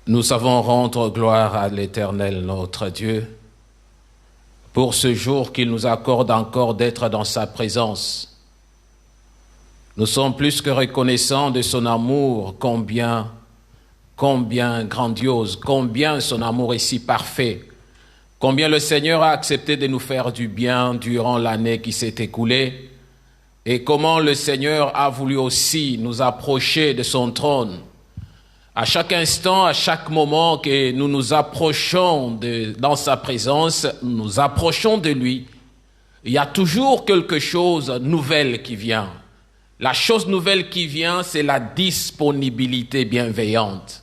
Nous savons rendre gloire à l'Éternel, notre Dieu, pour ce jour qu'il nous accorde encore d'être dans sa présence. Nous sommes plus que reconnaissants de son amour, combien grandiose, combien son amour est si parfait, combien le Seigneur a accepté de nous faire du bien durant l'année qui s'est écoulée, et comment le Seigneur a voulu aussi nous approcher de son trône. À chaque instant, à chaque moment que nous nous approchons dans sa présence, nous approchons de lui, il y a toujours quelque chose de nouvel qui vient. La chose nouvelle qui vient, c'est la disponibilité bienveillante.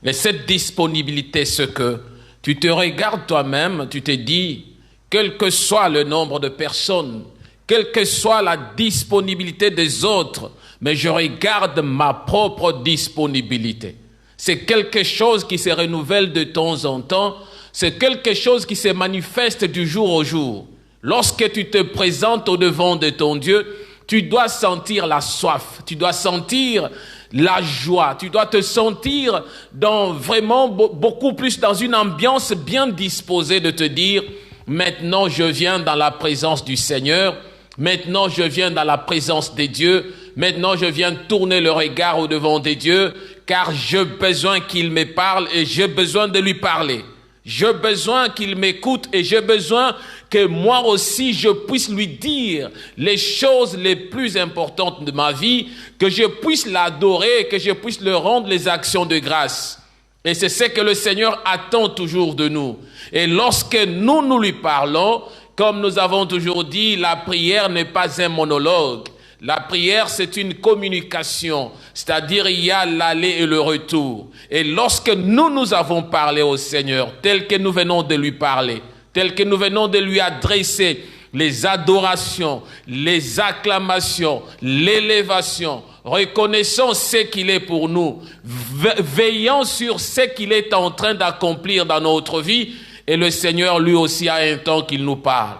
Et cette disponibilité, c'est que tu te regardes toi-même, tu te dis, quel que soit le nombre de personnes, quelle que soit la disponibilité des autres, mais je regarde ma propre disponibilité. C'est quelque chose qui se renouvelle de temps en temps, c'est quelque chose qui se manifeste du jour au jour. Lorsque tu te présentes au devant de ton Dieu, tu dois sentir la soif, tu dois sentir la joie, tu dois te sentir vraiment beaucoup plus dans une ambiance bien disposée de te dire, maintenant je viens dans la présence du Seigneur, maintenant je viens dans la présence des dieux, maintenant je viens tourner le regard au devant des dieux, car j'ai besoin qu'il me parle et j'ai besoin de lui parler. J'ai besoin qu'il m'écoute et j'ai besoin que moi aussi je puisse lui dire les choses les plus importantes de ma vie, que je puisse l'adorer, que je puisse lui rendre les actions de grâce. Et c'est ce que le Seigneur attend toujours de nous. Et lorsque nous lui parlons, comme nous avons toujours dit, la prière n'est pas un monologue. La prière, c'est une communication, c'est-à-dire il y a l'aller et le retour. Et lorsque nous avons parlé au Seigneur, tel que nous venons de lui parler, tel que nous venons de lui adresser les adorations, les acclamations, l'élévation, reconnaissons ce qu'il est pour nous, veillons sur ce qu'il est en train d'accomplir dans notre vie, et le Seigneur lui aussi a un temps qu'il nous parle.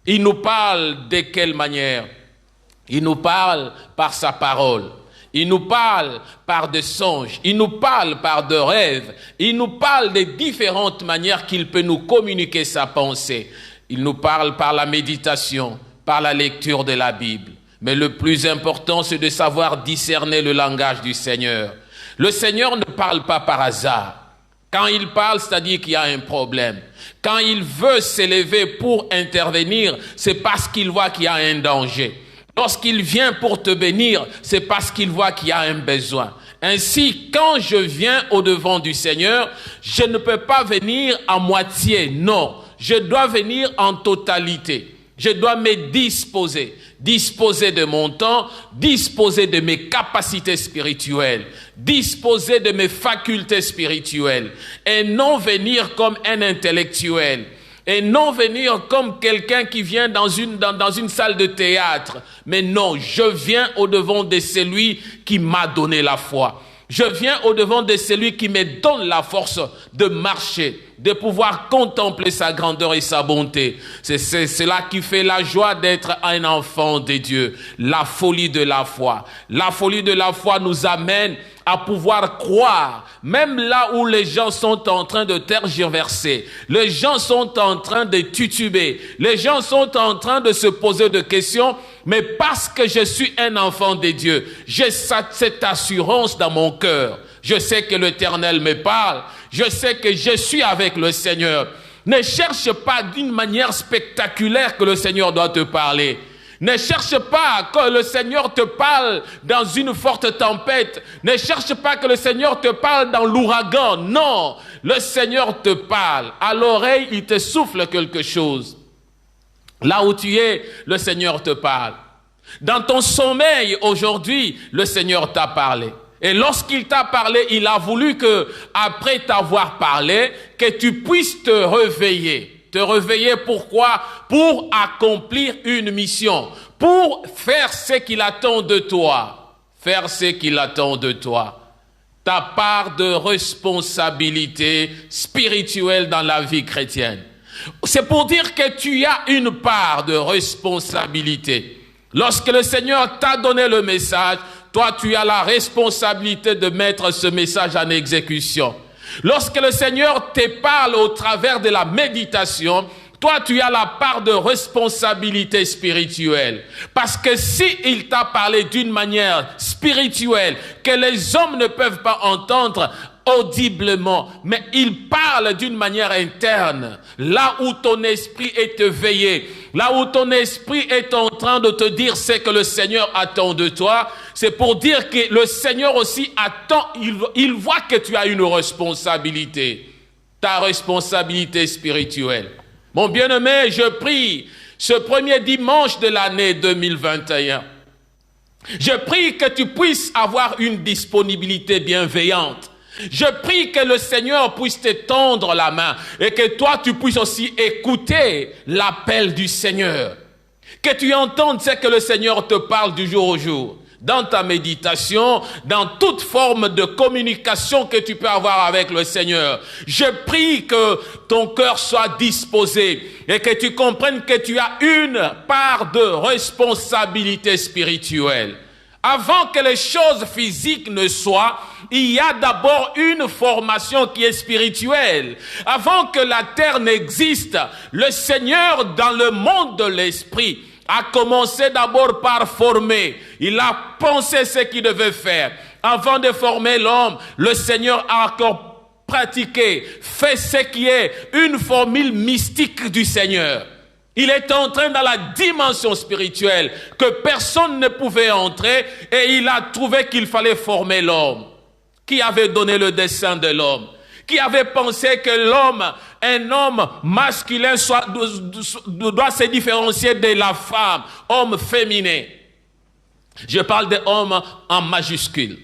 Il nous parle de quelle manière ? Il nous parle par sa parole. Il nous parle par des songes. Il nous parle par des rêves. Il nous parle de différentes manières qu'il peut nous communiquer sa pensée. Il nous parle par la méditation, par la lecture de la Bible. Mais le plus important, c'est de savoir discerner le langage du Seigneur. Le Seigneur ne parle pas par hasard. Quand il parle, c'est-à-dire qu'il y a un problème. Quand il veut s'élever pour intervenir, c'est parce qu'il voit qu'il y a un danger. Lorsqu'il vient pour te bénir, c'est parce qu'il voit qu'il y a un besoin. Ainsi, quand je viens au-devant du Seigneur, je ne peux pas venir à moitié, non. Je dois venir en totalité. Je dois me disposer de mon temps, disposer de mes capacités spirituelles, disposer de mes facultés spirituelles, et non venir comme un intellectuel. Et non venir comme quelqu'un qui vient dans une salle de théâtre. Mais non, je viens au-devant de celui qui m'a donné la foi. Je viens au-devant de celui qui me donne la force de marcher, de pouvoir contempler sa grandeur et sa bonté. C'est cela qui fait la joie d'être un enfant de Dieu. La folie de la foi. La folie de la foi nous amène à pouvoir croire, même là où les gens sont en train de tergiverser, les gens sont en train de tituber, les gens sont en train de se poser des questions, mais parce que je suis un enfant de Dieu, j'ai cette assurance dans mon cœur. Je sais que l'Éternel me parle, je sais que je suis avec le Seigneur. Ne cherche pas d'une manière spectaculaire que le Seigneur doit te parler. Ne cherche pas que le Seigneur te parle dans une forte tempête. Ne cherche pas que le Seigneur te parle dans l'ouragan. Non, le Seigneur te parle. À l'oreille, il te souffle quelque chose. Là où tu es, le Seigneur te parle. Dans ton sommeil, aujourd'hui, le Seigneur t'a parlé. Et lorsqu'il t'a parlé, il a voulu que, après t'avoir parlé, que tu puisses te réveiller. Te réveiller pourquoi? Pour accomplir une mission, pour faire ce qu'il attend de toi. Faire ce qu'il attend de toi. Ta part de responsabilité spirituelle dans la vie chrétienne. C'est pour dire que tu as une part de responsabilité. Lorsque le Seigneur t'a donné le message, toi tu as la responsabilité de mettre ce message en exécution. Lorsque le Seigneur te parle au travers de la méditation, toi, tu as la part de responsabilité spirituelle. Parce que s'il t'a parlé d'une manière spirituelle, que les hommes ne peuvent pas entendre audiblement, mais il parle d'une manière interne, là où ton esprit est éveillé, là où ton esprit est en train de te dire ce que le Seigneur attend de toi, c'est pour dire que le Seigneur aussi attend, il voit que tu as une responsabilité, ta responsabilité spirituelle. Mon bien-aimé, je prie ce premier dimanche de l'année 2021. Je prie que tu puisses avoir une disponibilité bienveillante. Je prie que le Seigneur puisse te tendre la main et que toi, tu puisses aussi écouter l'appel du Seigneur. Que tu entendes ce que le Seigneur te parle du jour au jour. Dans ta méditation, dans toute forme de communication que tu peux avoir avec le Seigneur. Je prie que ton cœur soit disposé et que tu comprennes que tu as une part de responsabilité spirituelle. Avant que les choses physiques ne soient, il y a d'abord une formation qui est spirituelle. Avant que la terre n'existe, le Seigneur, dans le monde de l'esprit, a commencé d'abord par former. Il a pensé ce qu'il devait faire. Avant de former l'homme, le Seigneur a encore pratiqué, fait ce qui est une formule mystique du Seigneur. Il est entré dans la dimension spirituelle que personne ne pouvait entrer et il a trouvé qu'il fallait former l'homme. Qui avait donné le dessein de l'homme? Qui avait pensé que l'homme, un homme masculin, doit se différencier de la femme, homme féminin. Je parle de homme en majuscule.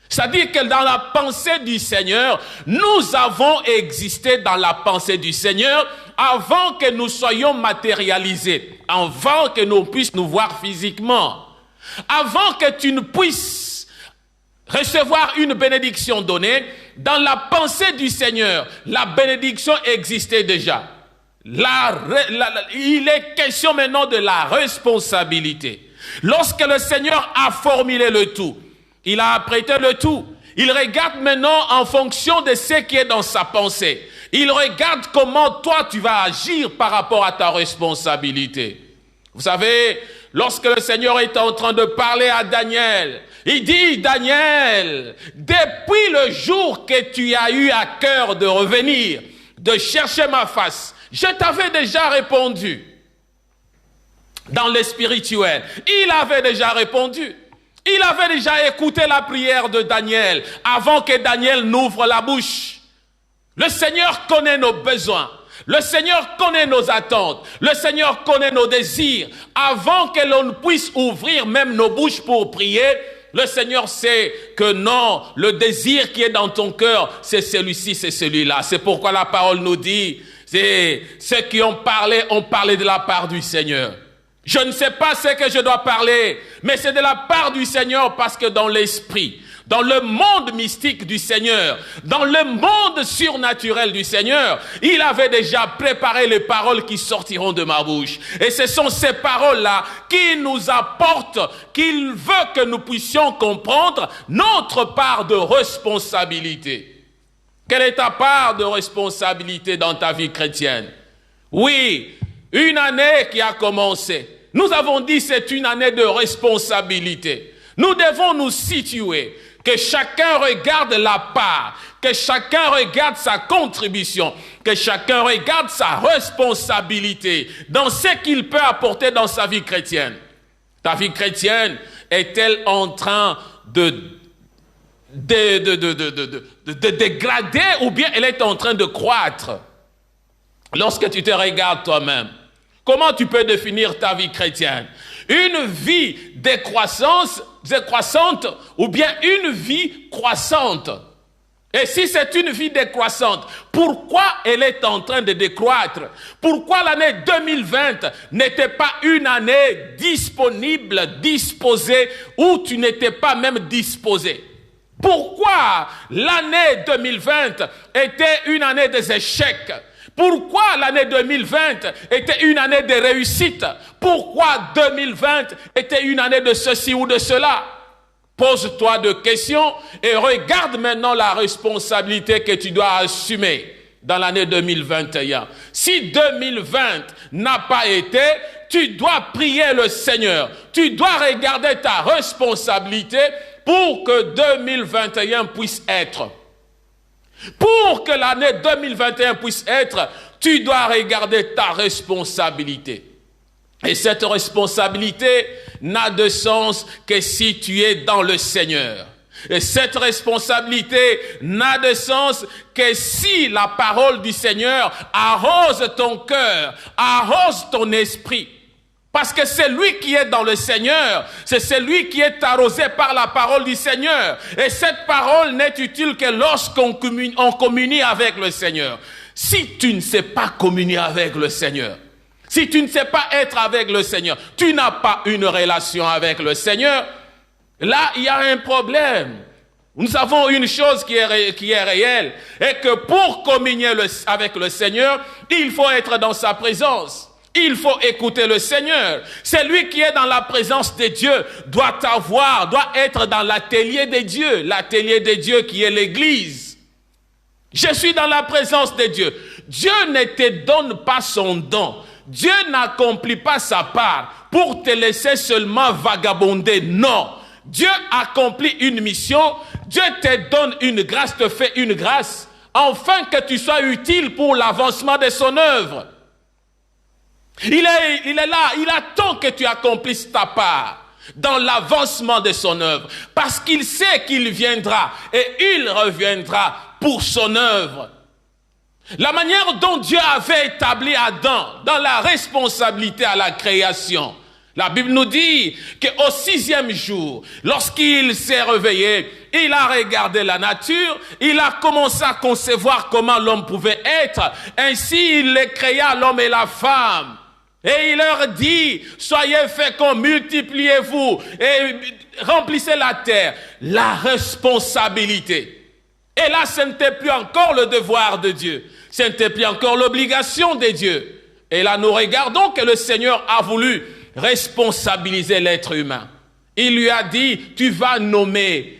C'est-à-dire que dans la pensée du Seigneur, nous avons existé dans la pensée du Seigneur avant que nous soyons matérialisés, avant que nous puissions nous voir physiquement, avant que tu ne puisses recevoir une bénédiction donnée. Dans la pensée du Seigneur, la bénédiction existait déjà. Il est question maintenant de la responsabilité. Lorsque le Seigneur a formulé le tout, il a apprêté le tout. Il regarde maintenant en fonction de ce qui est dans sa pensée. Il regarde comment toi tu vas agir par rapport à ta responsabilité. Vous savez, lorsque le Seigneur est en train de parler à Daniel, il dit, Daniel, depuis le jour que tu as eu à cœur de revenir, de chercher ma face, je t'avais déjà répondu. Dans le spirituel, il avait déjà répondu. Il avait déjà écouté la prière de Daniel avant que Daniel n'ouvre la bouche. Le Seigneur connaît nos besoins. Le Seigneur connaît nos attentes. Le Seigneur connaît nos désirs. Avant que l'on puisse ouvrir même nos bouches pour prier, le Seigneur sait que non, le désir qui est dans ton cœur, c'est celui-ci, c'est celui-là. C'est pourquoi la parole nous dit, c'est ceux qui ont parlé de la part du Seigneur. Je ne sais pas ce que je dois parler, mais c'est de la part du Seigneur parce que dans l'esprit, dans le monde mystique du Seigneur, dans le monde surnaturel du Seigneur, il avait déjà préparé les paroles qui sortiront de ma bouche. Et ce sont ces paroles-là qui nous apportent, qu'il veut que nous puissions comprendre notre part de responsabilité. Quelle est ta part de responsabilité dans ta vie chrétienne? Oui, une année qui a commencé. Nous avons dit c'est une année de responsabilité. Nous devons nous situer, que chacun regarde la part, que chacun regarde sa contribution, que chacun regarde sa responsabilité dans ce qu'il peut apporter dans sa vie chrétienne. Ta vie chrétienne est-elle en train de dégrader ou bien elle est en train de croître? Lorsque tu te regardes toi-même, comment tu peux définir ta vie chrétienne? Une vie décroissante ou bien une vie croissante? Et si c'est une vie décroissante, pourquoi elle est en train de décroître? Pourquoi l'année 2020 n'était pas une année disponible, disposée, où tu n'étais pas même disposé? Pourquoi l'année 2020 était une année des échecs? Pourquoi l'année 2020 était une année de réussite? Pourquoi 2020 était une année de ceci ou de cela? Pose-toi des questions et regarde maintenant la responsabilité que tu dois assumer dans l'année 2021. Si 2020 n'a pas été, tu dois prier le Seigneur. Tu dois regarder ta responsabilité pour que 2021 puisse être. Pour que l'année 2021 puisse être, tu dois regarder ta responsabilité. Et cette responsabilité n'a de sens que si tu es dans le Seigneur. Et cette responsabilité n'a de sens que si la parole du Seigneur arrose ton cœur, arrose ton esprit. Parce que c'est lui qui est dans le Seigneur, c'est celui qui est arrosé par la parole du Seigneur. Et cette parole n'est utile que lorsqu'on communie avec le Seigneur. Si tu ne sais pas communier avec le Seigneur, si tu ne sais pas être avec le Seigneur, tu n'as pas une relation avec le Seigneur, là, il y a un problème. Nous avons une chose qui est réelle, et que pour communier avec le Seigneur, il faut être dans sa présence. Il faut écouter le Seigneur. Celui qui est dans la présence de Dieu doit être dans l'atelier de Dieu. L'atelier de Dieu qui est l'Église. Je suis dans la présence de Dieu. Dieu ne te donne pas son don. Dieu n'accomplit pas sa part pour te laisser seulement vagabonder. Non. Dieu accomplit une mission. Dieu te donne une grâce, te fait une grâce, afin que tu sois utile pour l'avancement de son œuvre. Il est là, il attend que tu accomplisses ta part dans l'avancement de son œuvre, parce qu'il sait qu'il viendra et il reviendra pour son œuvre. La manière dont Dieu avait établi Adam dans la responsabilité à la création, la Bible nous dit qu'au 6e jour, lorsqu'il s'est réveillé, il a regardé la nature, il a commencé à concevoir comment l'homme pouvait être. Ainsi, il les créa, l'homme et la femme. Et il leur dit, soyez féconds, multipliez-vous et remplissez la terre. La responsabilité. Et là, ce n'était plus encore le devoir de Dieu. Ce n'était plus encore l'obligation de Dieu. Et là, nous regardons que le Seigneur a voulu responsabiliser l'être humain. Il lui a dit, tu vas nommer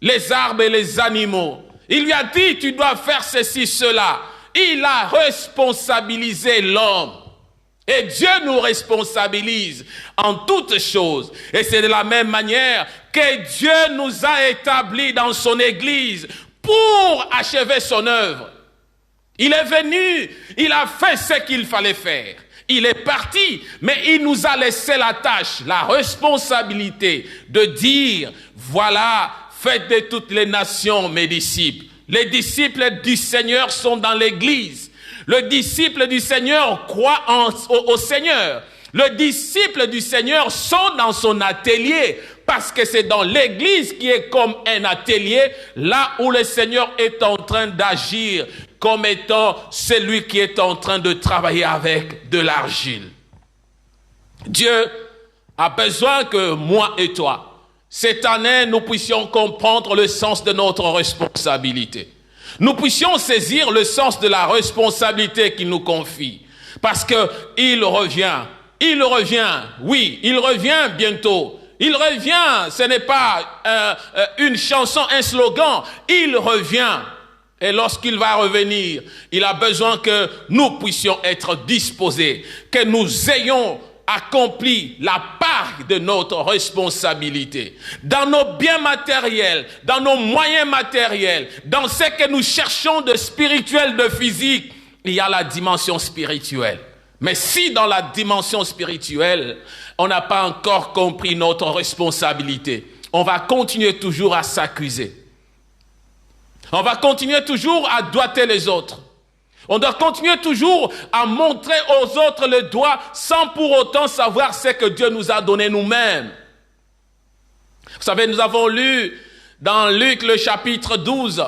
les arbres et les animaux. Il lui a dit, tu dois faire ceci, cela. Il a responsabilisé l'homme. Et Dieu nous responsabilise en toutes choses. Et c'est de la même manière que Dieu nous a établis dans son Église pour achever son œuvre. Il est venu, il a fait ce qu'il fallait faire. Il est parti, mais il nous a laissé la tâche, la responsabilité de dire, voilà, faites de toutes les nations mes disciples. Les disciples du Seigneur sont dans l'Église. Le disciple du Seigneur croit au Seigneur. Le disciple du Seigneur sont dans son atelier, parce que c'est dans l'Église qui est comme un atelier, là où le Seigneur est en train d'agir comme étant celui qui est en train de travailler avec de l'argile. Dieu a besoin que moi et toi, cette année, nous puissions comprendre le sens de notre responsabilité. Nous puissions saisir le sens de la responsabilité qu'il nous confie. Parce que il revient, oui, il revient bientôt. Il revient, ce n'est pas une chanson, un slogan, il revient. Et lorsqu'il va revenir, il a besoin que nous puissions être disposés, que nous ayons accompli la part de notre responsabilité. Dans nos biens matériels, dans nos moyens matériels, dans ce que nous cherchons de spirituel, de physique, il y a la dimension spirituelle. Mais si dans la dimension spirituelle, on n'a pas encore compris notre responsabilité, on va continuer toujours à s'accuser. On va continuer toujours à doiter les autres. On doit continuer toujours à montrer aux autres le doigt sans pour autant savoir ce que Dieu nous a donné nous-mêmes. Vous savez, nous avons lu dans Luc le chapitre 12,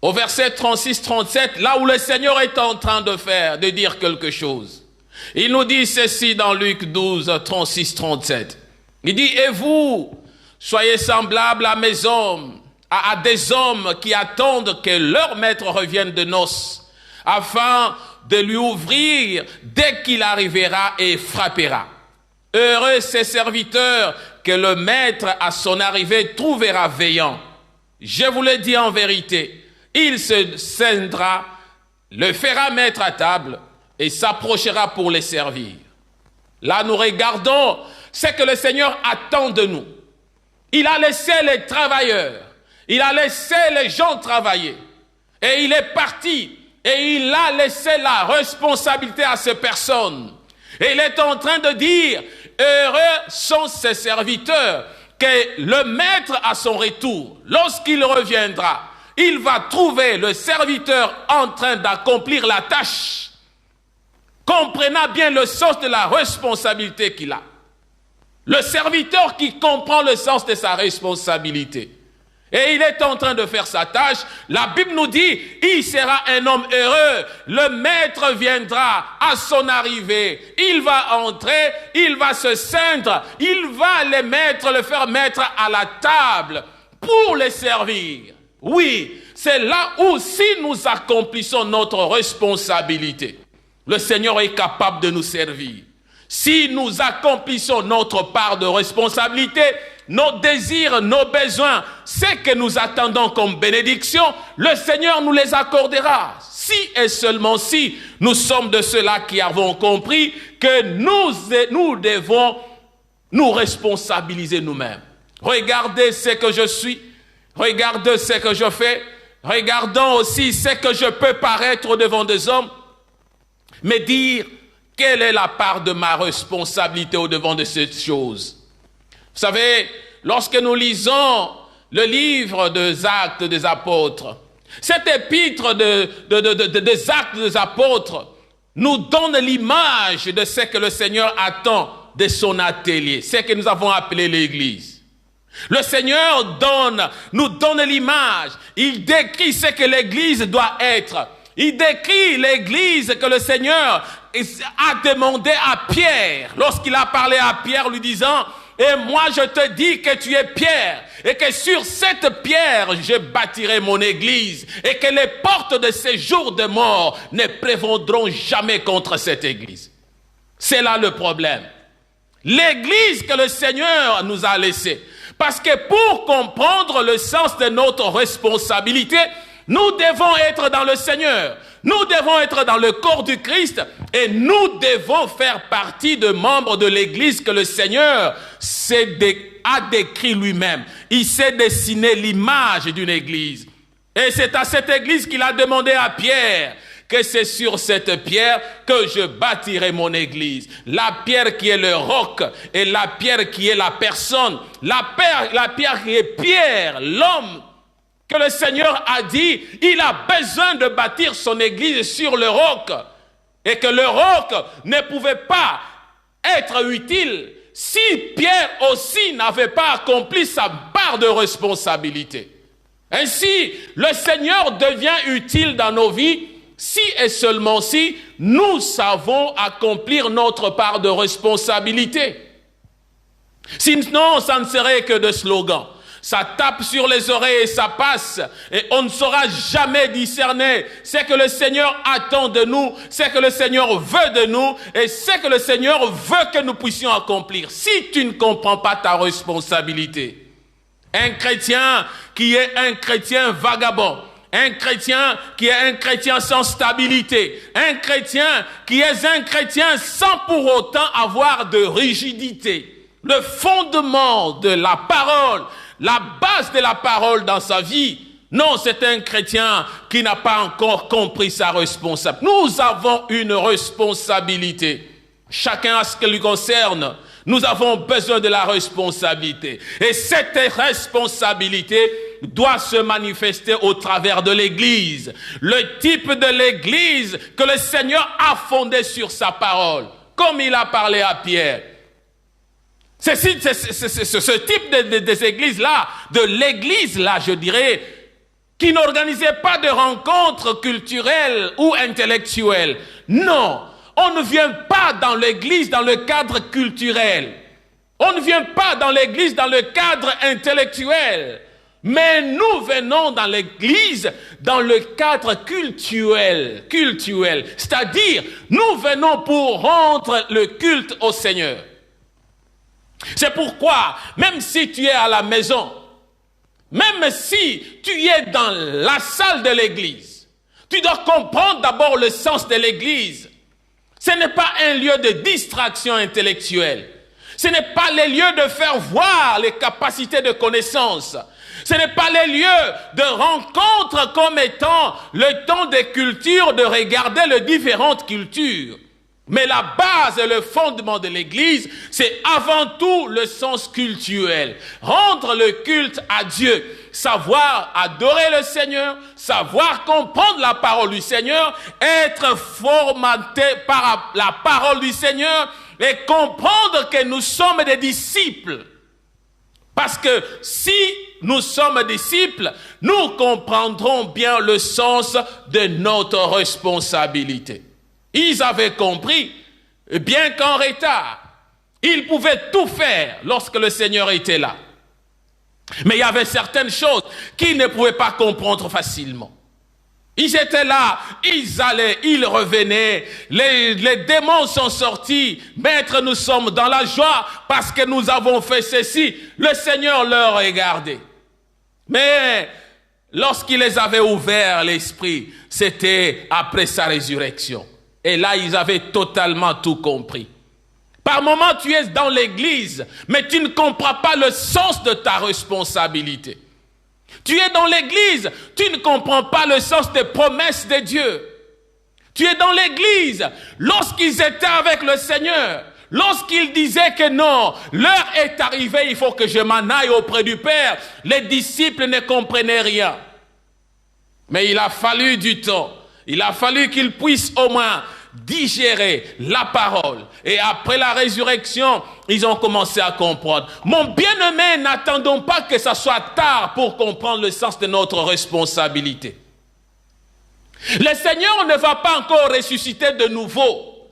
au verset 36-37, là où le Seigneur est en train de dire quelque chose. Il nous dit ceci dans Luc 12, 36-37. Il dit, et vous, soyez semblables à mes hommes, à des hommes qui attendent que leur maître revienne de noces, afin de lui ouvrir dès qu'il arrivera et frappera. Heureux ces serviteurs que le maître à son arrivée trouvera veillant. Je vous le dis en vérité, il se scindra, le fera mettre à table et s'approchera pour les servir. Là, nous regardons ce que le Seigneur attend de nous. Il a laissé les travailleurs, il a laissé les gens travailler. Et il est parti et il a laissé la responsabilité à ces personnes. Et il est en train de dire, heureux sont ces serviteurs, que le maître à son retour, lorsqu'il reviendra, il va trouver le serviteur en train d'accomplir la tâche, comprenant bien le sens de la responsabilité qu'il a. Le serviteur qui comprend le sens de sa responsabilité. Et il est en train de faire sa tâche. La Bible nous dit, il sera un homme heureux. Le maître viendra à son arrivée. Il va entrer, il va se ceindre, il va le faire mettre à la table pour les servir. Oui, c'est là où si nous accomplissons notre responsabilité, le Seigneur est capable de nous servir. Si nous accomplissons notre part de responsabilité, nos désirs, nos besoins, ce que nous attendons comme bénédiction, le Seigneur nous les accordera. Si et seulement si nous sommes de ceux-là qui avons compris que nous devons nous responsabiliser nous-mêmes. Regardez ce que je suis, regardez ce que je fais, regardons aussi ce que je peux paraître devant des hommes, mais dire quelle est la part de ma responsabilité au devant de cette chose. Vous savez, lorsque nous lisons le livre des Actes des Apôtres, cet épître des Actes des Apôtres nous donne l'image de ce que le Seigneur attend de son atelier, ce que nous avons appelé l'Église. Le Seigneur nous donne l'image, il décrit ce que l'Église doit être. Il décrit l'Église que le Seigneur a demandé à Pierre, lorsqu'il a parlé à Pierre lui disant, et moi je te dis que tu es Pierre, et que sur cette pierre je bâtirai mon église, et que les portes de ces jours de mort ne prévaudront jamais contre cette église. C'est là le problème. L'église que le Seigneur nous a laissée. Parce que pour comprendre le sens de notre responsabilité, nous devons être dans le Seigneur. Nous devons être dans le corps du Christ et nous devons faire partie de membres de l'Église que le Seigneur a décrit lui-même. Il s'est dessiné l'image d'une Église. Et c'est à cette Église qu'il a demandé à Pierre que c'est sur cette pierre que je bâtirai mon Église. La pierre qui est le roc et la pierre qui est la personne. La pierre qui est Pierre, l'homme que le Seigneur a dit, il a besoin de bâtir son église sur le roc. Et que le roc ne pouvait pas être utile si Pierre aussi n'avait pas accompli sa part de responsabilité. Ainsi, le Seigneur devient utile dans nos vies si et seulement si nous savons accomplir notre part de responsabilité. Sinon, ça ne serait que de slogans. Ça tape sur les oreilles et ça passe. Et on ne saura jamais discerner ce que le Seigneur attend de nous, ce que le Seigneur veut de nous et ce que le Seigneur veut que nous puissions accomplir. Si tu ne comprends pas ta responsabilité, un chrétien qui est un chrétien vagabond, un chrétien qui est un chrétien sans stabilité, un chrétien qui est un chrétien sans pour autant avoir de rigidité, le fondement de la parole, la base de la parole dans sa vie, non, c'est un chrétien qui n'a pas encore compris sa responsabilité. Nous avons une responsabilité. Chacun à ce qui lui concerne, nous avons besoin de la responsabilité. Et cette responsabilité doit se manifester au travers de l'Église. Le type de l'Église que le Seigneur a fondé sur sa parole, comme il a parlé à Pierre. C'est ce type des églises-là, de l'église-là, je dirais, qui n'organisait pas de rencontres culturelles ou intellectuelles. Non, on ne vient pas dans l'église dans le cadre culturel. On ne vient pas dans l'église dans le cadre intellectuel. Mais nous venons dans l'église dans le cadre cultuel. C'est-à-dire, nous venons pour rendre le culte au Seigneur. C'est pourquoi, même si tu es à la maison, même si tu es dans la salle de l'église, tu dois comprendre d'abord le sens de l'église. Ce n'est pas un lieu de distraction intellectuelle. Ce n'est pas les lieux de faire voir les capacités de connaissance. Ce n'est pas les lieux de rencontre comme étant le temps de culture, de regarder les différentes cultures. Mais la base et le fondement de l'Église, c'est avant tout le sens cultuel. Rendre le culte à Dieu, savoir adorer le Seigneur, savoir comprendre la parole du Seigneur, être formaté par la parole du Seigneur et comprendre que nous sommes des disciples. Parce que si nous sommes disciples, nous comprendrons bien le sens de notre responsabilité. Ils avaient compris, bien qu'en retard, ils pouvaient tout faire lorsque le Seigneur était là. Mais il y avait certaines choses qu'ils ne pouvaient pas comprendre facilement. Ils étaient là, ils allaient, ils revenaient, les démons sont sortis. Maître, nous sommes dans la joie parce que nous avons fait ceci. Le Seigneur leur regardait. Mais lorsqu'il les avait ouverts l'esprit, c'était après sa résurrection. Et là, ils avaient totalement tout compris. Par moments, tu es dans l'église, mais tu ne comprends pas le sens de ta responsabilité. Tu es dans l'église, tu ne comprends pas le sens des promesses de Dieu. Tu es dans l'église, lorsqu'ils étaient avec le Seigneur, lorsqu'ils disaient que non, l'heure est arrivée, il faut que je m'en aille auprès du Père, les disciples ne comprenaient rien. Mais il a fallu du temps, il a fallu qu'ils puissent au moins digérer la parole. Et après la résurrection, ils ont commencé à comprendre. Mon bien-aimé, n'attendons pas que ça soit tard pour comprendre le sens de notre responsabilité. Le Seigneur ne va pas encore ressusciter de nouveau.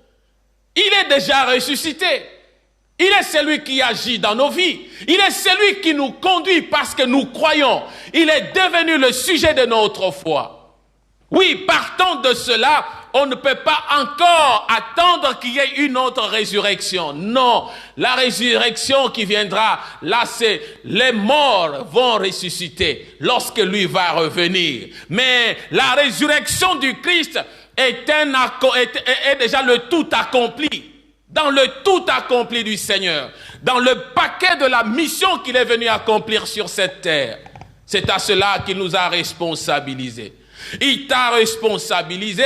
Il est déjà ressuscité. Il est celui qui agit dans nos vies. Il est celui qui nous conduit parce que nous croyons. Il est devenu le sujet de notre foi. Oui, partant de cela, on ne peut pas encore attendre qu'il y ait une autre résurrection. Non, la résurrection qui viendra, là c'est les morts vont ressusciter lorsque lui va revenir. Mais la résurrection du Christ est déjà le tout accompli. Dans le tout accompli du Seigneur. Dans le paquet de la mission qu'il est venu accomplir sur cette terre. C'est à cela qu'il nous a responsabilisés. Il t'a responsabilisé.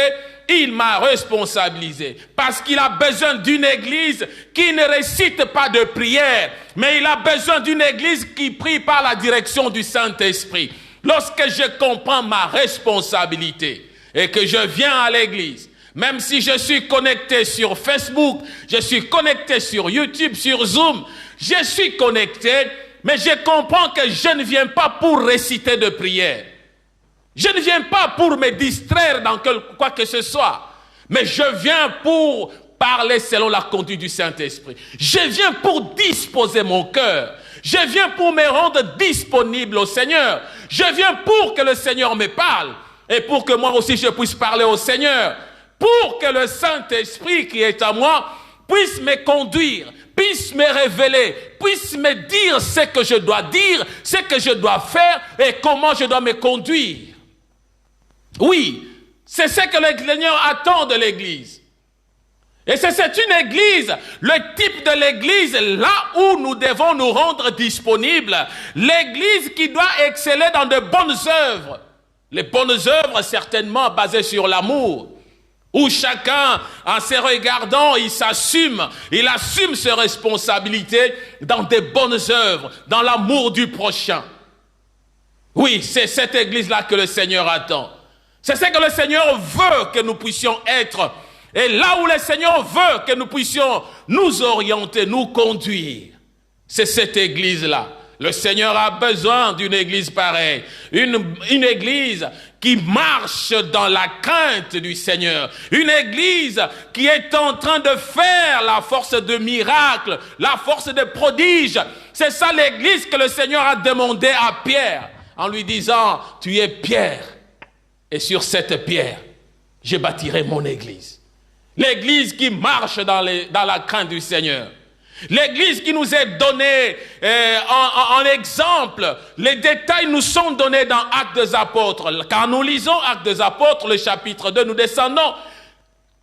Il m'a responsabilisé parce qu'il a besoin d'une église qui ne récite pas de prière, mais il a besoin d'une église qui prie par la direction du Saint-Esprit. Lorsque je comprends ma responsabilité et que je viens à l'église, même si je suis connecté sur Facebook, je suis connecté sur YouTube, sur Zoom, je suis connecté, mais je comprends que je ne viens pas pour réciter de prière. Je ne viens pas pour me distraire dans quoi que ce soit, mais je viens pour parler selon la conduite du Saint-Esprit. Je viens pour disposer mon cœur. Je viens pour me rendre disponible au Seigneur. Je viens pour que le Seigneur me parle et pour que moi aussi je puisse parler au Seigneur. Pour que le Saint-Esprit qui est à moi puisse me conduire, puisse me révéler, puisse me dire ce que je dois dire, ce que je dois faire et comment je dois me conduire. Oui, c'est ce que le Seigneur attend de l'Église. Et c'est une Église, le type de l'Église là où nous devons nous rendre disponibles. L'Église qui doit exceller dans de bonnes œuvres. Les bonnes œuvres certainement basées sur l'amour. Où chacun, en se regardant, il assume ses responsabilités dans des bonnes œuvres, dans l'amour du prochain. Oui, c'est cette Église-là que le Seigneur attend. C'est ce que le Seigneur veut que nous puissions être. Et là où le Seigneur veut que nous puissions nous orienter, nous conduire, c'est cette Église-là. Le Seigneur a besoin d'une Église pareille. Une Église qui marche dans la crainte du Seigneur. Une Église qui est en train de faire la force de miracles, la force de prodiges. C'est ça l'Église que le Seigneur a demandé à Pierre en lui disant, tu es Pierre. Et sur cette pierre, je bâtirai mon Église. L'Église qui marche dans la crainte du Seigneur. L'église qui nous est donnée en exemple, les détails nous sont donnés dans Actes des Apôtres. Quand nous lisons Actes des Apôtres, le chapitre 2, nous descendons.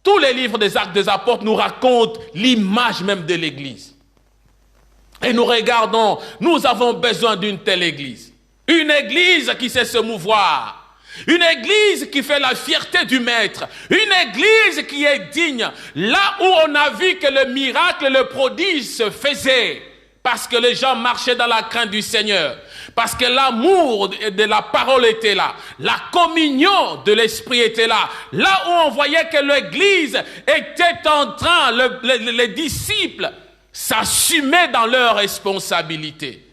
Tous les livres des Actes des Apôtres nous racontent l'image même de l'église. Et nous regardons, nous avons besoin d'une telle église. Une église qui sait se mouvoir. Une église qui fait la fierté du maître. Une église qui est digne. Là où on a vu que le miracle, le prodige se faisait. Parce que les gens marchaient dans la crainte du Seigneur. Parce que l'amour de la parole était là. La communion de l'esprit était là. Là où on voyait que l'église était en train, les disciples s'assumaient dans leurs responsabilités.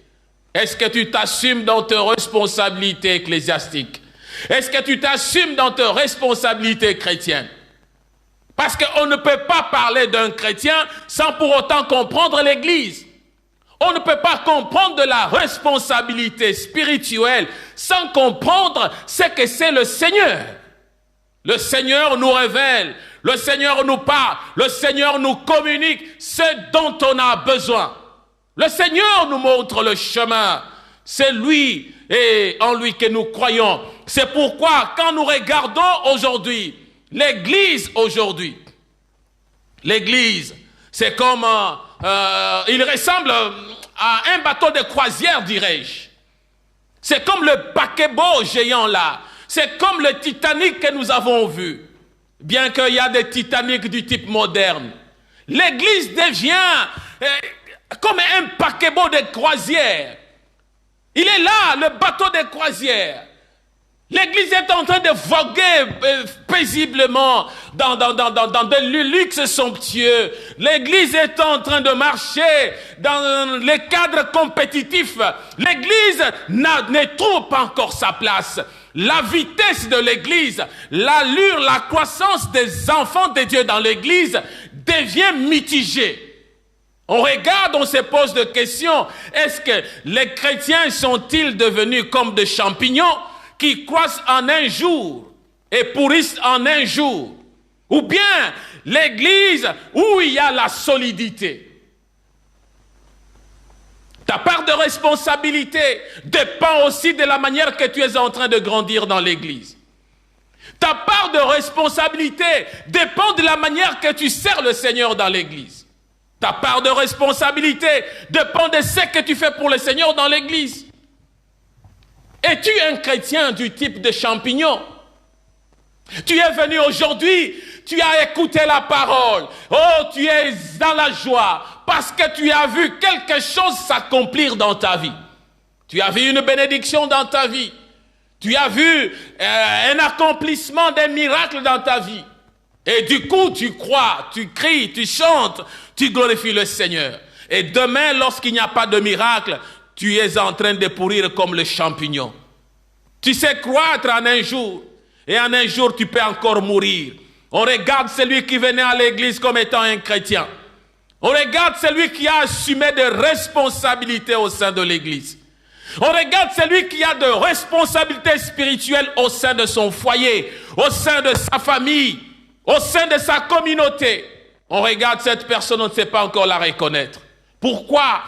Est-ce que tu t'assumes dans tes responsabilités ecclésiastiques? Est-ce que tu t'assumes dans tes responsabilités chrétiennes? Parce qu'on ne peut pas parler d'un chrétien sans pour autant comprendre l'Église. On ne peut pas comprendre de la responsabilité spirituelle sans comprendre ce que c'est le Seigneur. Le Seigneur nous révèle, le Seigneur nous parle, le Seigneur nous communique ce dont on a besoin. Le Seigneur nous montre le chemin. C'est lui et en lui que nous croyons. C'est pourquoi quand nous regardons aujourd'hui, l'Église aujourd'hui, l'Église, c'est comme, il ressemble à un bateau de croisière, dirais-je. C'est comme le paquebot géant là. C'est comme le Titanic que nous avons vu. Bien qu'il y a des Titanic du type moderne. L'Église devient comme un paquebot de croisière. Il est là, le bateau de croisière. L'Église est en train de voguer paisiblement dans des luxes somptueux. L'Église est en train de marcher dans les cadres compétitifs. L'Église ne trouve pas encore sa place. La vitesse de l'Église, l'allure, la croissance des enfants de Dieu dans l'Église devient mitigée. On regarde, on se pose des questions. Est-ce que les chrétiens sont-ils devenus comme des champignons qui croissent en un jour et pourrissent en un jour? Ou bien l'église où il y a la solidité? Ta part de responsabilité dépend aussi de la manière que tu es en train de grandir dans l'église. Ta part de responsabilité dépend de la manière que tu sers le Seigneur dans l'église. Ta part de responsabilité dépend de ce que tu fais pour le Seigneur dans l'église. Es-tu un chrétien du type de champignon? Tu es venu aujourd'hui, tu as écouté la parole. Oh, tu es dans la joie parce que tu as vu quelque chose s'accomplir dans ta vie. Tu as vu une bénédiction dans ta vie. Tu as vu un accomplissement d'un miracle dans ta vie. Et du coup, tu crois, tu cries, tu chantes, tu glorifies le Seigneur. Et demain, lorsqu'il n'y a pas de miracle, tu es en train de pourrir comme le champignon. Tu sais croître en un jour, et en un jour, tu peux encore mourir. On regarde celui qui venait à l'église comme étant un chrétien. On regarde celui qui a assumé des responsabilités au sein de l'église. On regarde celui qui a de responsabilités spirituelles au sein de son foyer, au sein de sa famille, au sein de sa communauté. On regarde cette personne, on ne sait pas encore la reconnaître. Pourquoi?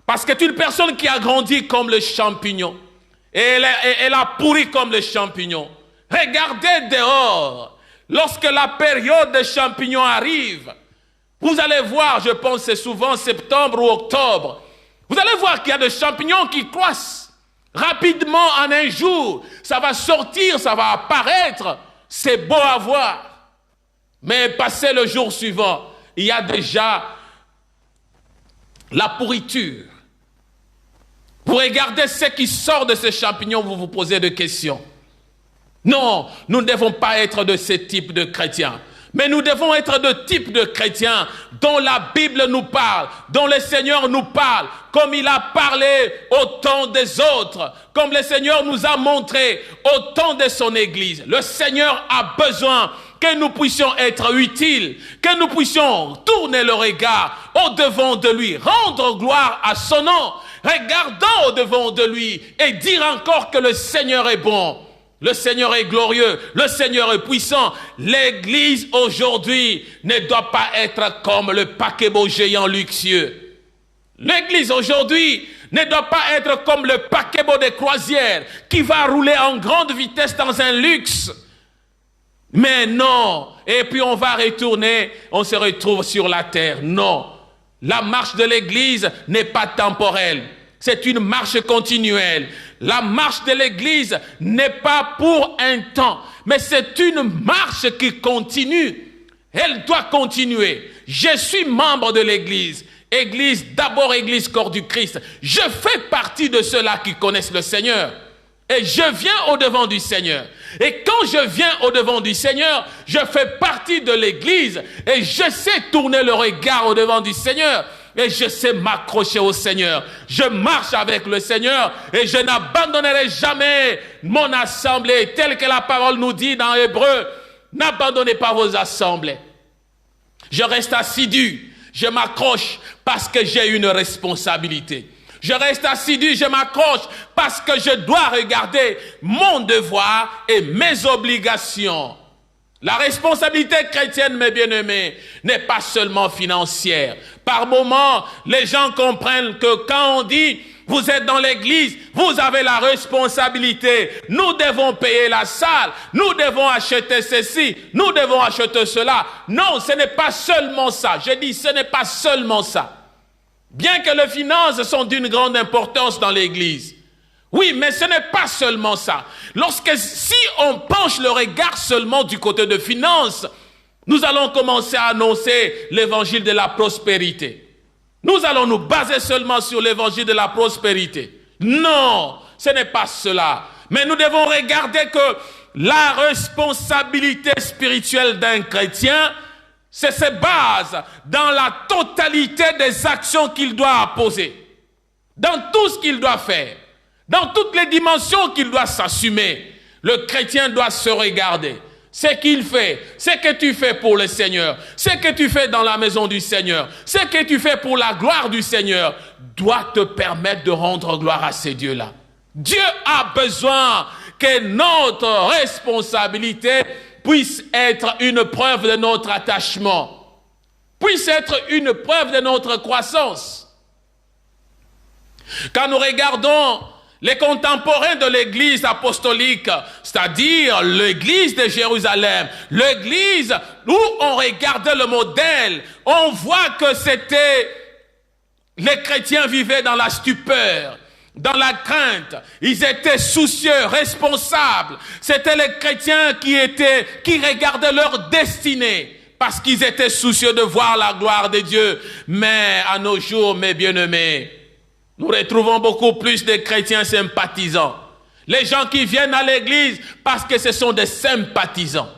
Parce que c'est une personne qui a grandi comme le champignon. Et elle a pourri comme le champignon. Regardez dehors. Lorsque la période des champignons arrive, vous allez voir, je pense que c'est souvent septembre ou octobre, vous allez voir qu'il y a des champignons qui croissent rapidement en un jour. Ça va sortir, ça va apparaître. C'est beau à voir. Mais passé le jour suivant, il y a déjà la pourriture. Vous regardez ce qui sort de ces champignons, vous vous posez des questions. Non, nous ne devons pas être de ce type de chrétiens. Mais nous devons être de type de chrétiens dont la Bible nous parle, dont le Seigneur nous parle, comme il a parlé au temps des autres, comme le Seigneur nous a montré au temps de son Église. Le Seigneur a besoin que nous puissions être utiles, que nous puissions tourner le regard au devant de lui, rendre gloire à son nom, regardant au devant de lui et dire encore que le Seigneur est bon. Le Seigneur est glorieux, le Seigneur est puissant. L'Église aujourd'hui ne doit pas être comme le paquebot géant luxueux. L'église aujourd'hui ne doit pas être comme le paquebot de croisière qui va rouler en grande vitesse dans un luxe. Mais non, et puis on va retourner, on se retrouve sur la terre. Non, la marche de l'église n'est pas temporelle, c'est une marche continuelle. La marche de l'église n'est pas pour un temps, mais c'est une marche qui continue. Elle doit continuer. Je suis membre de l'église. Église, d'abord église corps du Christ. Je fais partie de ceux-là qui connaissent le Seigneur. Et je viens au-devant du Seigneur. Et quand je viens au-devant du Seigneur, je fais partie de l'église. Et je sais tourner le regard au-devant du Seigneur. Et je sais m'accrocher au Seigneur. Je marche avec le Seigneur. Et je n'abandonnerai jamais mon assemblée. Telle que la parole nous dit dans Hébreu. N'abandonnez pas vos assemblées. Je reste assidu. Je m'accroche parce que j'ai une responsabilité. Je reste assidu, je m'accroche parce que je dois regarder mon devoir et mes obligations. La responsabilité chrétienne, mes bien-aimés, n'est pas seulement financière. Par moments, les gens comprennent que quand on dit vous êtes dans l'église, vous avez la responsabilité. Nous devons payer la salle, nous devons acheter ceci, nous devons acheter cela. Non, ce n'est pas seulement ça. Je dis, ce n'est pas seulement ça. Bien que les finances sont d'une grande importance dans l'église. Oui, mais ce n'est pas seulement ça. Si on penche le regard seulement du côté de finances, nous allons commencer à annoncer l'évangile de la prospérité. Nous allons nous baser seulement sur l'évangile de la prospérité. Non, ce n'est pas cela. Mais nous devons regarder que la responsabilité spirituelle d'un chrétien, c'est se base dans la totalité des actions qu'il doit poser, dans tout ce qu'il doit faire, dans toutes les dimensions qu'il doit s'assumer. Le chrétien doit se regarder. Ce qu'il fait, ce que tu fais pour le Seigneur, ce que tu fais dans la maison du Seigneur, ce que tu fais pour la gloire du Seigneur, doit te permettre de rendre gloire à ces dieux-là. Dieu a besoin que notre responsabilité puisse être une preuve de notre attachement, puisse être une preuve de notre croissance. Quand nous regardons les contemporains de l'église apostolique, c'est-à-dire l'église de Jérusalem, l'église où on regardait le modèle, on voit que les chrétiens vivaient dans la stupeur, dans la crainte. Ils étaient soucieux, responsables. C'était les chrétiens qui regardaient leur destinée parce qu'ils étaient soucieux de voir la gloire de Dieu. Mais à nos jours, mes bien-aimés, nous retrouvons beaucoup plus de chrétiens sympathisants. Les gens qui viennent à l'église parce que ce sont des sympathisants.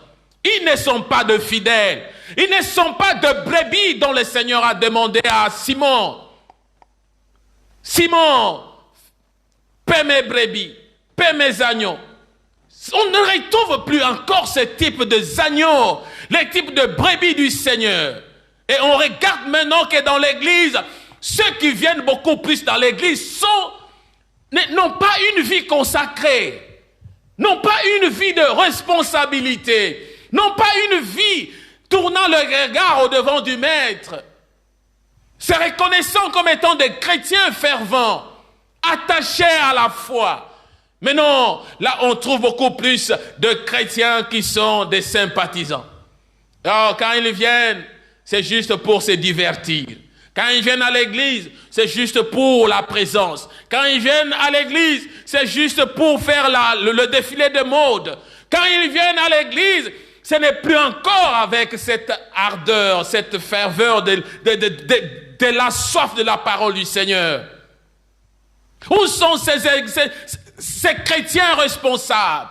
Ils ne sont pas de fidèles. Ils ne sont pas de brebis dont le Seigneur a demandé à Simon. Simon, paie mes brebis, paie mes agneaux. On ne retrouve plus encore ce type de agneaux, les types de brebis du Seigneur. Et on regarde maintenant que dans l'église, ceux qui viennent beaucoup plus dans l'église n'ont pas une vie consacrée, n'ont pas une vie de responsabilité, n'ont pas une vie tournant le regard au-devant du Maître, se reconnaissant comme étant des chrétiens fervents, attachés à la foi. Mais non, là on trouve beaucoup plus de chrétiens qui sont des sympathisants. Alors quand ils viennent, c'est juste pour se divertir. Quand ils viennent à l'église, c'est juste pour la présence. Quand ils viennent à l'église, c'est juste pour faire le défilé de mode. Quand ils viennent à l'église, ce n'est plus encore avec cette ardeur, cette ferveur de la soif de la parole du Seigneur. Où sont ces chrétiens responsables?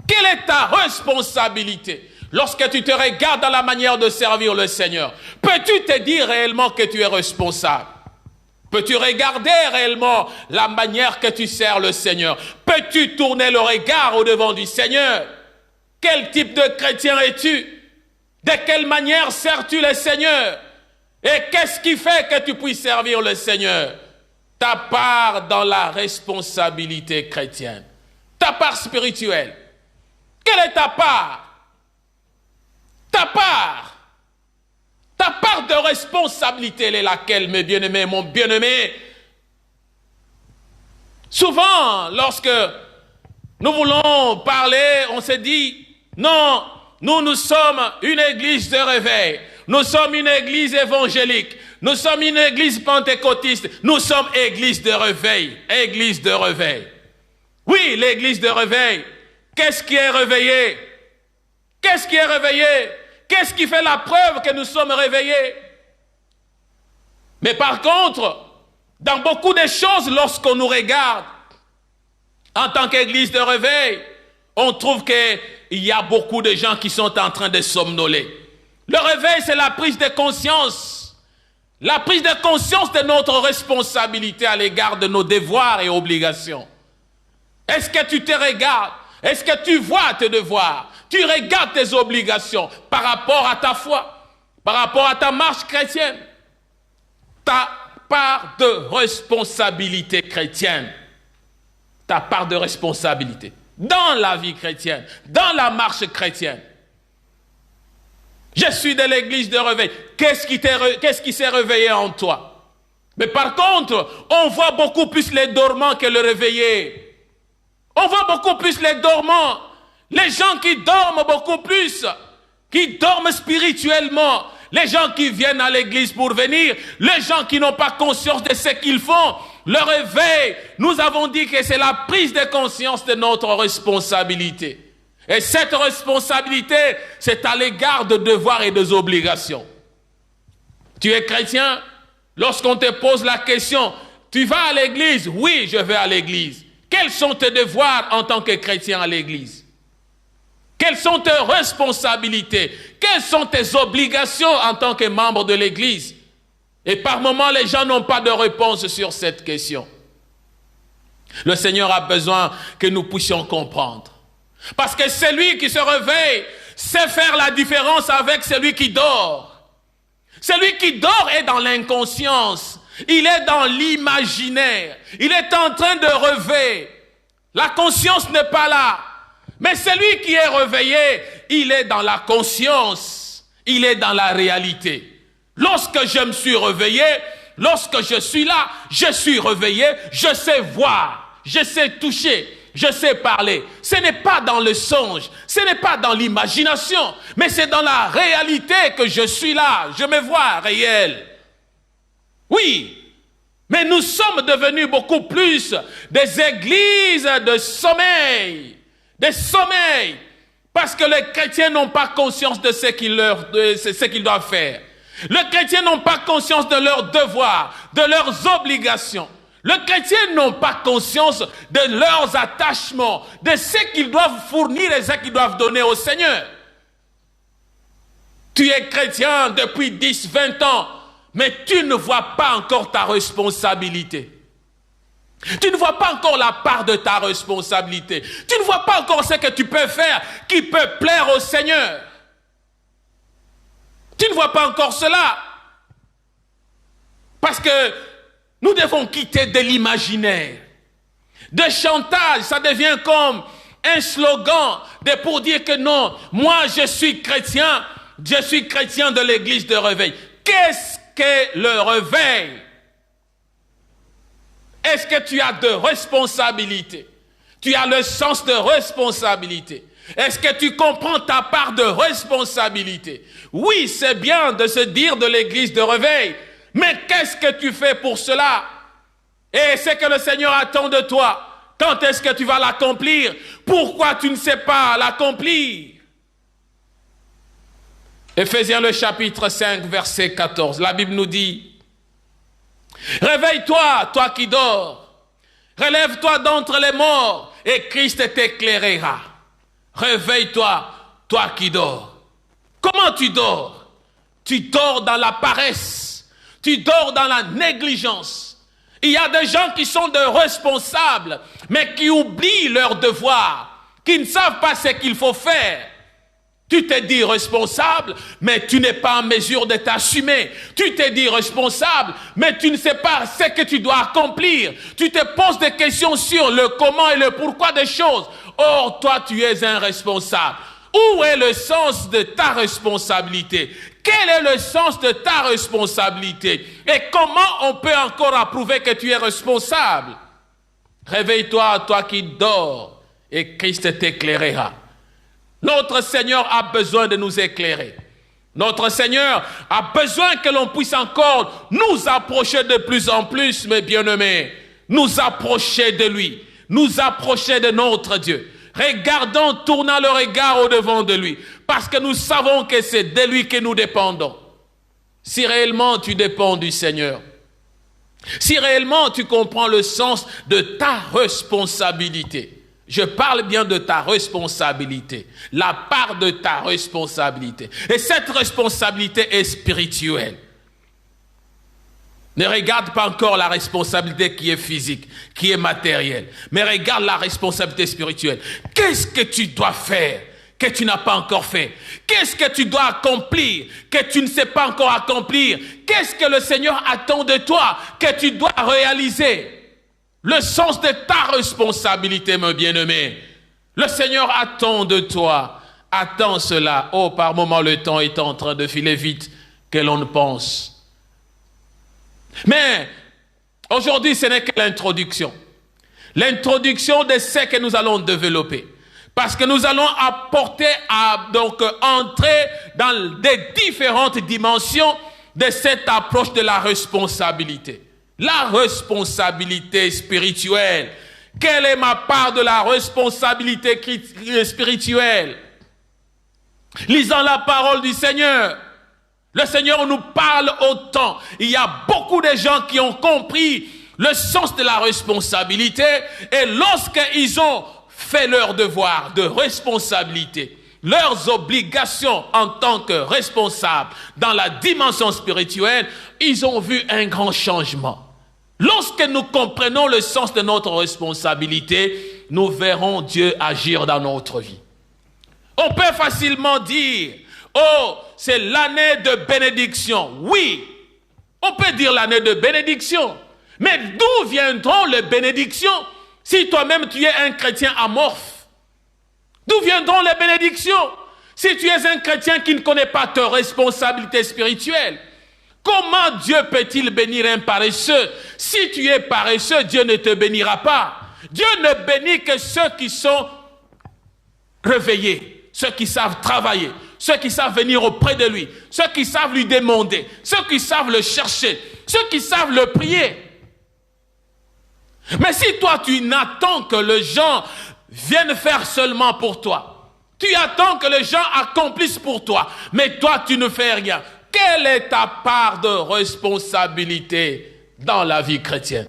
Quelle est ta responsabilité? Lorsque tu te regardes dans la manière de servir le Seigneur, peux-tu te dire réellement que tu es responsable? Peux-tu regarder réellement la manière que tu sers le Seigneur? Peux-tu tourner le regard au-devant du Seigneur? Quel type de chrétien es-tu? De quelle manière sers-tu le Seigneur? Et qu'est-ce qui fait que tu puisses servir le Seigneur? Ta part dans la responsabilité chrétienne, ta part spirituelle. Quelle est ta part? Ta Ta part de responsabilité, elle est laquelle, mes bien-aimés, mon bien-aimé? Souvent, lorsque nous voulons parler, on se dit, non, nous sommes une église de réveil. Nous sommes une église évangélique. Nous sommes une église pentecôtiste. Nous sommes église de réveil. Église de réveil. Oui, l'église de réveil. Qu'est-ce qui est réveillé? Qu'est-ce qui est réveillé? Qu'est-ce qui fait la preuve que nous sommes réveillés? Mais par contre, dans beaucoup de choses, lorsqu'on nous regarde, en tant qu'église de réveil, on trouve qu'il y a beaucoup de gens qui sont en train de somnoler. Le réveil, c'est la prise de conscience. La prise de conscience de notre responsabilité à l'égard de nos devoirs et obligations. Est-ce que tu te regardes? Est-ce que tu vois tes devoirs? Tu regardes tes obligations par rapport à ta foi, par rapport à ta marche chrétienne? Ta part de responsabilité chrétienne. Ta part de responsabilité dans la vie chrétienne, dans la marche chrétienne. Je suis de l'église de réveil. Qu'est-ce qui s'est réveillé en toi? Mais par contre, on voit beaucoup plus les dormants que les réveillés. On voit beaucoup plus les dormants. Les gens qui dorment beaucoup plus, qui dorment spirituellement. Les gens qui viennent à l'église pour venir, les gens qui n'ont pas conscience de ce qu'ils font. Le réveil, nous avons dit que c'est la prise de conscience de notre responsabilité. Et cette responsabilité, c'est à l'égard de devoirs et des obligations. Tu es chrétien? Lorsqu'on te pose la question, tu vas à l'église? Oui, je vais à l'église. Quels sont tes devoirs en tant que chrétien à l'église? Quelles sont tes responsabilités? Quelles sont tes obligations en tant que membre de l'église? Et par moments, les gens n'ont pas de réponse sur cette question. Le Seigneur a besoin que nous puissions comprendre. Parce que celui qui se réveille sait faire la différence avec celui qui dort. Celui qui dort est dans l'inconscience. Il est dans l'imaginaire. Il est en train de rêver. La conscience n'est pas là. Mais celui qui est réveillé, il est dans la conscience. Il est dans la réalité. Lorsque je me suis réveillé, lorsque je suis là, je suis réveillé, je sais voir, je sais toucher, je sais parler. Ce n'est pas dans le songe, ce n'est pas dans l'imagination, mais c'est dans la réalité que je suis là, je me vois réel. Oui, mais nous sommes devenus beaucoup plus des églises de sommeil, parce que les chrétiens n'ont pas conscience de ce qu'ils doivent faire. Les chrétiens n'ont pas conscience de leurs devoirs, de leurs obligations. Les chrétiens n'ont pas conscience de leurs attachements, de ce qu'ils doivent fournir et ce qu'ils doivent donner au Seigneur. Tu es chrétien depuis 10, 20 ans, mais tu ne vois pas encore ta responsabilité. Tu ne vois pas encore la part de ta responsabilité. Tu ne vois pas encore ce que tu peux faire qui peut plaire au Seigneur. Tu ne vois pas encore cela. Parce que nous devons quitter de l'imaginaire. De chantage, ça devient comme un slogan pour dire que non, moi je suis chrétien de l'église de réveil. Qu'est-ce que le réveil? Est-ce que tu as de responsabilité? Tu as le sens de responsabilité. Est-ce que tu comprends ta part de responsabilité? Oui, c'est bien de se dire de l'église de réveil, mais qu'est-ce que tu fais pour cela? Et c'est que le Seigneur attend de toi. Quand est-ce que tu vas l'accomplir? Pourquoi tu ne sais pas l'accomplir? Éphésiens le chapitre 5, verset 14, la Bible nous dit: réveille-toi, toi qui dors, relève-toi d'entre les morts, et Christ t'éclairera. Réveille-toi, toi qui dors. Comment tu dors? Tu dors dans la paresse, tu dors dans la négligence. Il y a des gens qui sont des responsables, mais qui oublient leurs devoirs, qui ne savent pas ce qu'il faut faire. Tu te dis responsable, mais tu n'es pas en mesure de t'assumer. Tu te dis responsable, mais tu ne sais pas ce que tu dois accomplir. Tu te poses des questions sur le comment et le pourquoi des choses. Or, toi, tu es un responsable. Où est le sens de ta responsabilité? Quel est le sens de ta responsabilité? Et comment on peut encore approuver que tu es responsable? Réveille-toi, toi qui dors, et Christ t'éclairera. Notre Seigneur a besoin de nous éclairer. Notre Seigneur a besoin que l'on puisse encore nous approcher de plus en plus, mes bien-aimés. Nous approcher de lui, nous approcher de notre Dieu. Regardons, tournant le regard au-devant de lui, parce que nous savons que c'est de lui que nous dépendons. Si réellement tu dépends du Seigneur, si réellement tu comprends le sens de ta responsabilité, je parle bien de ta responsabilité, la part de ta responsabilité. Et cette responsabilité est spirituelle. Ne regarde pas encore la responsabilité qui est physique, qui est matérielle, mais regarde la responsabilité spirituelle. Qu'est-ce que tu dois faire que tu n'as pas encore fait? Qu'est-ce que tu dois accomplir que tu ne sais pas encore accomplir? Qu'est-ce que le Seigneur attend de toi que tu dois réaliser? Le sens de ta responsabilité, mon bien-aimé. Le Seigneur attend de toi. Attends cela. Oh, par moments, le temps est en train de filer vite que l'on ne pense. Mais aujourd'hui, ce n'est que l'introduction. L'introduction de ce que nous allons développer. Parce que nous allons entrer dans des différentes dimensions de cette approche de la responsabilité. La responsabilité spirituelle. Quelle est ma part de la responsabilité spirituelle? Lisons la parole du Seigneur. Le Seigneur nous parle autant. Il y a beaucoup de gens qui ont compris le sens de la responsabilité et lorsqu'ils ont fait leur devoir de responsabilité, leurs obligations en tant que responsables dans la dimension spirituelle, ils ont vu un grand changement. Lorsque nous comprenons le sens de notre responsabilité, nous verrons Dieu agir dans notre vie. On peut facilement dire, oh, c'est l'année de bénédiction. Oui, on peut dire l'année de bénédiction. Mais d'où viendront les bénédictions si toi-même tu es un chrétien amorphe? D'où viendront les bénédictions si tu es un chrétien qui ne connaît pas ta responsabilité spirituelle? Comment Dieu peut-il bénir un paresseux? Si tu es paresseux, Dieu ne te bénira pas. Dieu ne bénit que ceux qui sont réveillés, ceux qui savent travailler, ceux qui savent venir auprès de lui, ceux qui savent lui demander, ceux qui savent le chercher, ceux qui savent le prier. Mais si toi tu n'attends que les gens viennent faire seulement pour toi, tu attends que les gens accomplissent pour toi, mais toi tu ne fais rien, quelle est ta part de responsabilité dans la vie chrétienne?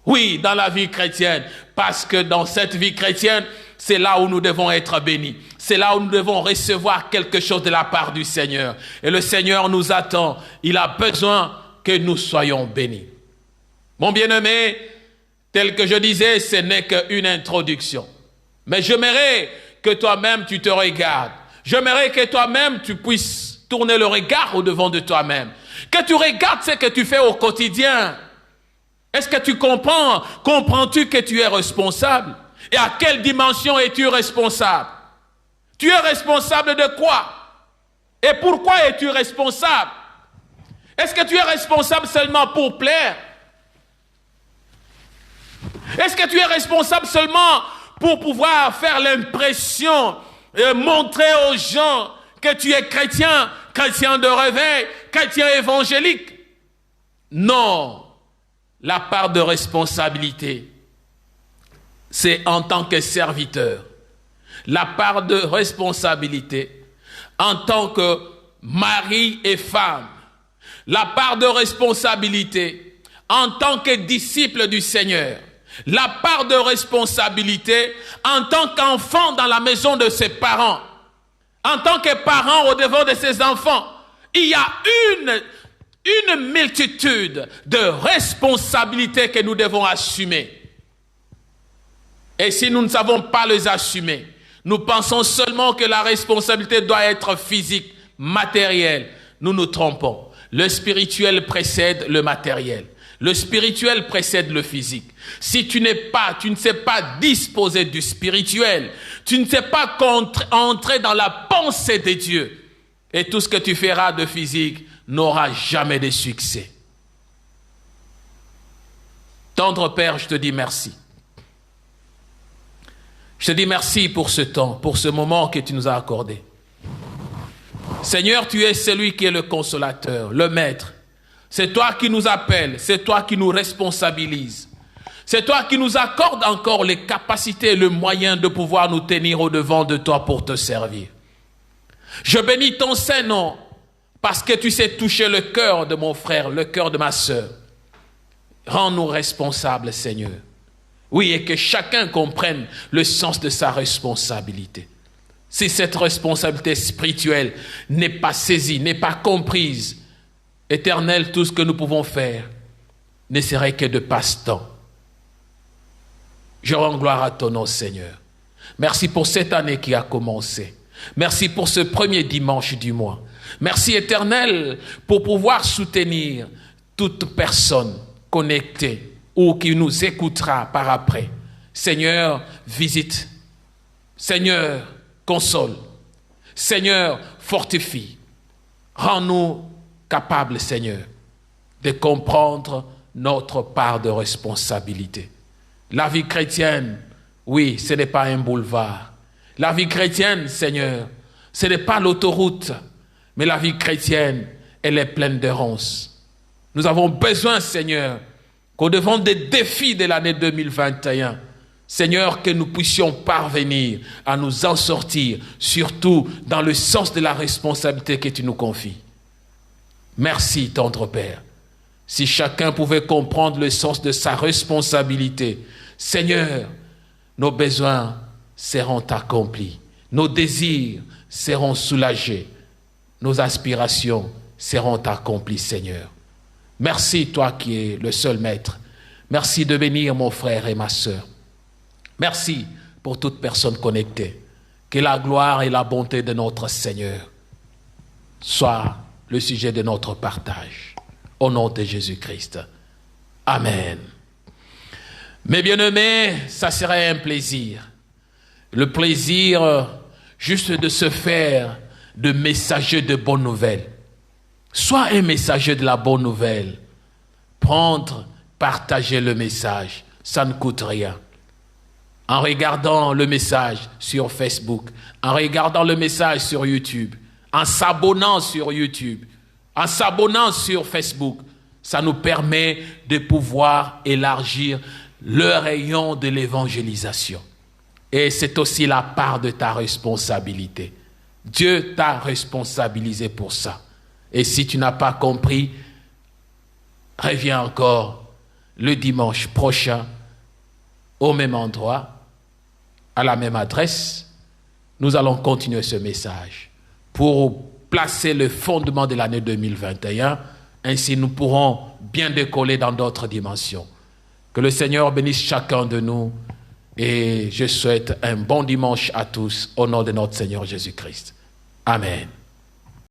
Oui, dans la vie chrétienne, parce que dans cette vie chrétienne, c'est là où nous devons être bénis. C'est là où nous devons recevoir quelque chose de la part du Seigneur. Et le Seigneur nous attend. Il a besoin que nous soyons bénis. Mon bien-aimé, tel que je disais, ce n'est qu'une introduction. Mais j'aimerais que toi-même tu te regardes. J'aimerais que toi-même tu puisses tourner le regard au-devant de toi-même. Que tu regardes ce que tu fais au quotidien. Est-ce que tu comprends? Comprends-tu que tu es responsable? Et à quelle dimension es-tu responsable? Tu es responsable de quoi? Et pourquoi es-tu responsable? Est-ce que tu es responsable seulement pour plaire? Est-ce que tu es responsable seulement pour pouvoir faire l'impression et montrer aux gens que tu es chrétien, chrétien de réveil, chrétien évangélique? Non. La part de responsabilité, c'est en tant que serviteur. La part de responsabilité, en tant que mari et femme. La part de responsabilité, en tant que disciple du Seigneur. La part de responsabilité, en tant qu'enfant dans la maison de ses parents. En tant que parent au-devant de ses enfants. Il y a une multitude de responsabilités que nous devons assumer. Et si nous ne savons pas les assumer, nous pensons seulement que la responsabilité doit être physique, matérielle. Nous nous trompons. Le spirituel précède le matériel. Le spirituel précède le physique. Si tu ne sais pas disposer du spirituel, tu ne sais pas entrer dans la pensée de Dieu, Et tout ce que tu feras de physique n'aura jamais de succès. Tendre Père, je te dis merci. Je te dis merci pour ce temps, pour ce moment que tu nous as accordé. Seigneur, tu es celui qui est le consolateur, le maître. C'est toi qui nous appelles, c'est toi qui nous responsabilises. C'est toi qui nous accordes encore les capacités et le moyen de pouvoir nous tenir au-devant de toi pour te servir. Je bénis ton Saint-Nom parce que tu sais toucher le cœur de mon frère, le cœur de ma sœur. Rends-nous responsables, Seigneur. Oui, et que chacun comprenne le sens de sa responsabilité. Si cette responsabilité spirituelle n'est pas saisie, n'est pas comprise, Éternel, tout ce que nous pouvons faire ne serait que de passe-temps. Je rends gloire à ton nom, Seigneur. Merci pour cette année qui a commencé. Merci pour ce premier dimanche du mois. Merci, Éternel, pour pouvoir soutenir toute personne connectée ou qui nous écoutera par après. Seigneur, visite. Seigneur, console. Seigneur, fortifie. Rends-nous capables, Seigneur, de comprendre notre part de responsabilité. La vie chrétienne, oui, ce n'est pas un boulevard. La vie chrétienne, Seigneur, ce n'est pas l'autoroute, mais la vie chrétienne, elle est pleine d'errance. Nous avons besoin, Seigneur, qu'au-devant des défis de l'année 2021, Seigneur, que nous puissions parvenir à nous en sortir, surtout dans le sens de la responsabilité que tu nous confies. Merci, tendre Père. Si chacun pouvait comprendre le sens de sa responsabilité, Seigneur, nos besoins seront accomplis, nos désirs seront soulagés, nos aspirations seront accomplies, Seigneur. Merci, toi qui es le seul maître. Merci de bénir mon frère et ma sœur. Merci pour toute personne connectée. Que la gloire et la bonté de notre Seigneur soient le sujet de notre partage. Au nom de Jésus-Christ. Amen. Mes bien-aimés, ça serait un plaisir. Le plaisir juste de se faire de messager de bonnes nouvelles. Sois un messager de la bonne nouvelle. Prendre, partager le message, ça ne coûte rien. En regardant le message sur Facebook, en regardant le message sur YouTube, en s'abonnant sur YouTube, en s'abonnant sur Facebook, ça nous permet de pouvoir élargir le rayon de l'évangélisation. Et c'est aussi la part de ta responsabilité. Dieu t'a responsabilisé pour ça. Et si tu n'as pas compris, reviens encore le dimanche prochain au même endroit, à la même adresse. Nous allons continuer ce message pour placer le fondement de l'année 2021. Ainsi, nous pourrons bien décoller dans d'autres dimensions. Que le Seigneur bénisse chacun de nous et je souhaite un bon dimanche à tous au nom de notre Seigneur Jésus-Christ. Amen.